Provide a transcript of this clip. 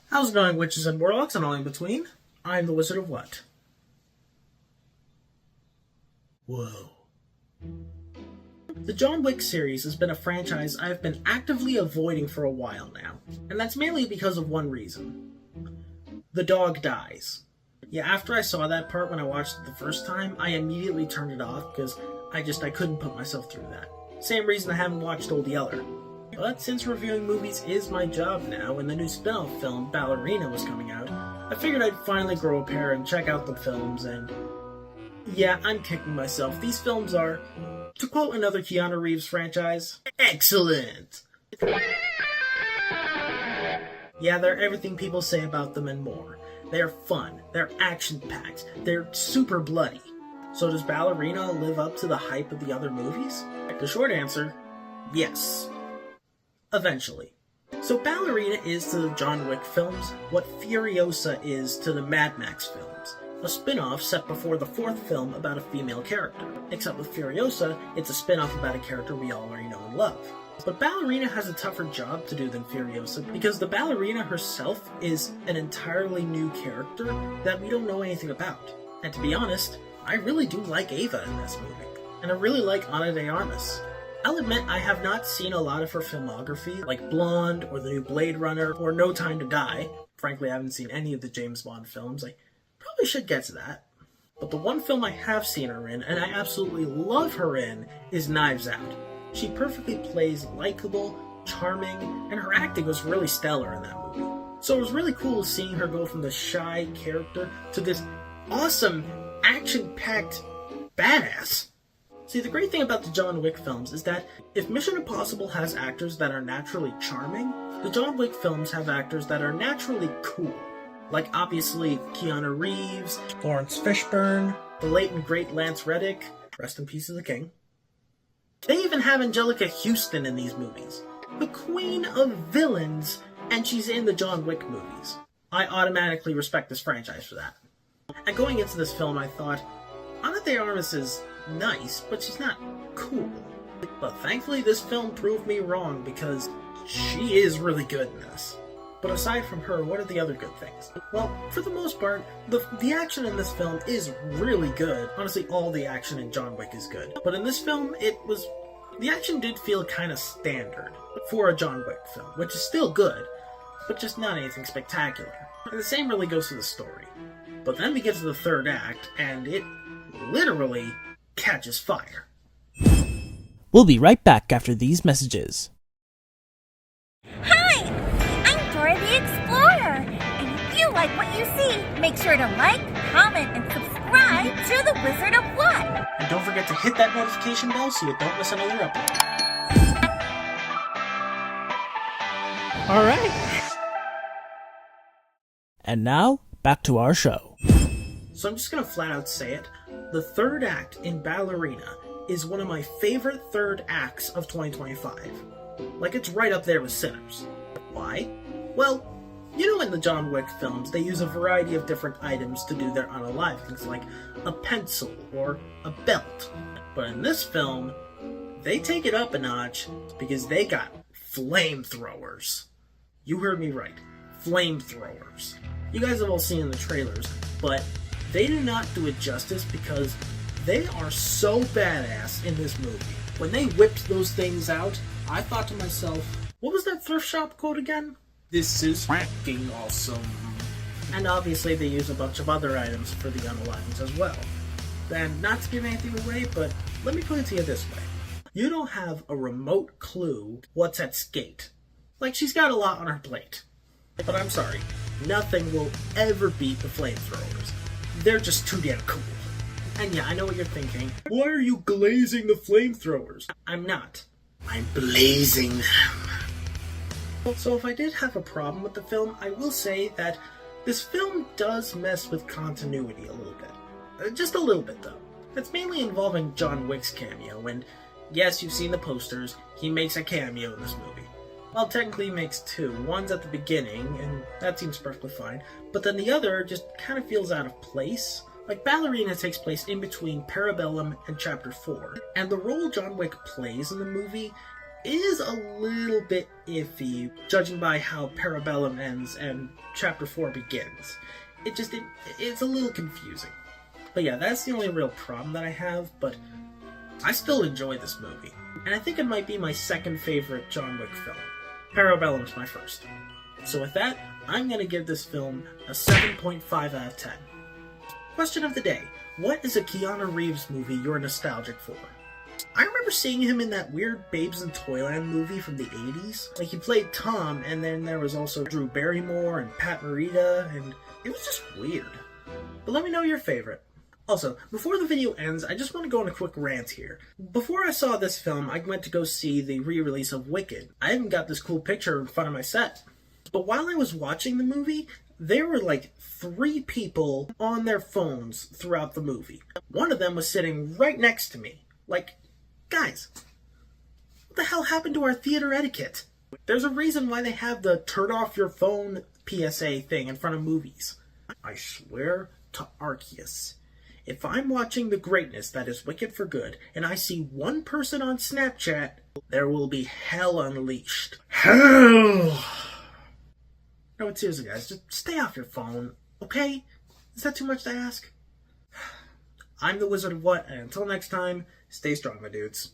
How's it going, witches and warlocks and all in between? I'm the Wizard of what? Whoa. The John Wick series has been a franchise I've been actively avoiding for a while now, and that's mainly because of one reason. The dog dies. Yeah, after I saw that part when I watched it the first time, I immediately turned it off because I couldn't put myself through that. Same reason I haven't watched Old Yeller. But since reviewing movies is my job now, and the new spin-off film, Ballerina, was coming out, I figured I'd finally grow a pair and check out the films, and yeah, I'm kicking myself. These films are, to quote another Keanu Reeves franchise, excellent! Yeah, they're everything people say about them and more. They're fun, they're action-packed, they're super bloody. So does Ballerina live up to the hype of the other movies? The short answer, yes. Eventually. So Ballerina is to the John Wick films what Furiosa is to the Mad Max films. A spin-off set before the fourth film about a female character. Except with Furiosa, it's a spin-off about a character we already know and love. But Ballerina has a tougher job to do than Furiosa because the ballerina herself is an entirely new character that we don't know anything about. And to be honest, I really do like Ava in this movie. And I really like Ana de Armas. I'll admit I have not seen a lot of her filmography, like Blonde, or the new Blade Runner, or No Time to Die. Frankly, I haven't seen any of the James Bond films. I probably should get to that. But the one film I have seen her in, and I absolutely love her in, is Knives Out. She perfectly plays likable, charming, and her acting was really stellar in that movie. So it was really cool seeing her go from the shy character to this awesome, action-packed badass. See, the great thing about the John Wick films is that if Mission Impossible has actors that are naturally charming, the John Wick films have actors that are naturally cool. Like, obviously, Keanu Reeves, Lawrence Fishburne, the late and great Lance Reddick, rest in peace of the king. They even have Angelica Houston in these movies, the queen of villains, and she's in the John Wick movies. I automatically respect this franchise for that. And going into this film, I thought, Ana de Armas is nice, but she's not cool. But thankfully this film proved me wrong because she is really good in this. But aside from her, what are the other good things? Well, for the most part, the action in this film is really good. Honestly, all the action in John Wick is good. But in this film, the action did feel kind of standard for a John Wick film, which is still good, but just not anything spectacular. And the same really goes to the story. But then we get to the third act, and it literally catches fire. We'll be right back after these messages. Hi! I'm Dora the Explorer! And if you like what you see, make sure to like, comment, and subscribe to The Wizard of What! And don't forget to hit that notification bell so you don't miss another upload. Alright! And now, back to our show. So I'm just gonna flat out say it. The third act in Ballerina is one of my favorite third acts of 2025. Like, it's right up there with Sinners. Why? Well, you know in the John Wick films, they use a variety of different items to do their unalivings, like a pencil or a belt. But in this film, they take it up a notch because they got flamethrowers. You heard me right. Flamethrowers. You guys have all seen the trailers, but they do not do it justice because they are so badass in this movie. When they whipped those things out, I thought to myself, what was that thrift shop quote again? This is fucking awesome. And obviously they use a bunch of other items for the unalivings as well. And not to give anything away, but let me put it to you this way. You don't have a remote clue what's at skate. Like, she's got a lot on her plate. But I'm sorry, nothing will ever beat the flamethrowers. They're just too damn cool. And yeah, I know what you're thinking. Why are you glazing the flamethrowers? I'm not. I'm blazing them. So if I did have a problem with the film, I will say that this film does mess with continuity a little bit. Just a little bit, though. It's mainly involving John Wick's cameo, and yes, you've seen the posters, he makes a cameo in this movie. Well, technically he makes two. One's at the beginning, and that seems perfectly fine, but then the other just kind of feels out of place. Like, Ballerina takes place in between Parabellum and Chapter 4, and the role John Wick plays in the movie is a little bit iffy, judging by how Parabellum ends and Chapter 4 begins. It's a little confusing. But yeah, that's the only real problem that I have, but I still enjoy this movie. And I think it might be my second favorite John Wick film. Parabellum's my first. So with that, I'm going to give this film a 7.5 out of 10. Question of the day. What is a Keanu Reeves movie you're nostalgic for? I remember seeing him in that weird Babes in Toyland movie from the 80s. Like, he played Tom, and then there was also Drew Barrymore and Pat Morita, and it was just weird. But let me know your favorite. Also, before the video ends, I just want to go on a quick rant here. Before I saw this film, I went to go see the re-release of Wicked. I even got this cool picture in front of my set. But while I was watching the movie, there were like 3 people on their phones throughout the movie. One of them was sitting right next to me. Like, guys, what the hell happened to our theater etiquette? There's a reason why they have the turn off your phone PSA thing in front of movies. I swear to Arceus, if I'm watching the greatness that is Wicked for Good, and I see one person on Snapchat, there will be hell unleashed. Hell! No, but seriously, guys, just stay off your phone, okay? Is that too much to ask? I'm the Wizard of What, and until next time, stay strong, my dudes.